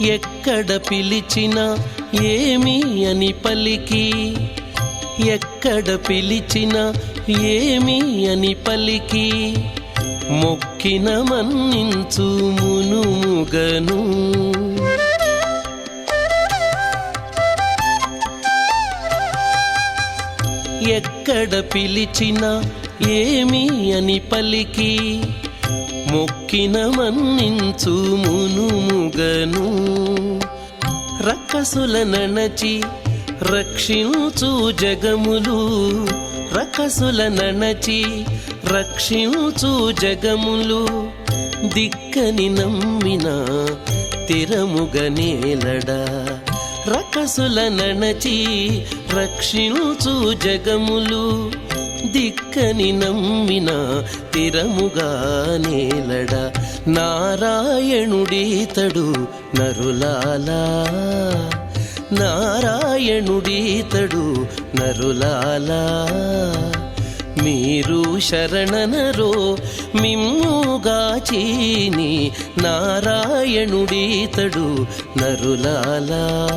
ఎక్కడ పిలిచినా ఏమి అని పలికి, ఎక్కడ పిలిచినా ఏమి అని పలికి, మొక్కిన మన్నించు మునుముగను. ఎక్కడ పిలిచినా ఏమి అని పలికి, మొక్కిన మన్నించు మునుముగను. రక్కసుల నణచి రక్షించు జగములు, రక్కసుల నణచి రక్షించు జగములు, దిక్కని నమ్మిన తిరముగనేలడా. రక్కసుల నణచి రక్షించు జగములు, దిక్కని నమ్మిన తిరముగా నేలడా. నారాయణుడీతడు నరులాలా, నారాయణుడీతడు నరులాలా. మీరు శరణనరో మిమ్ముగాచీని, నారాయణుడీతడు నరులాలా.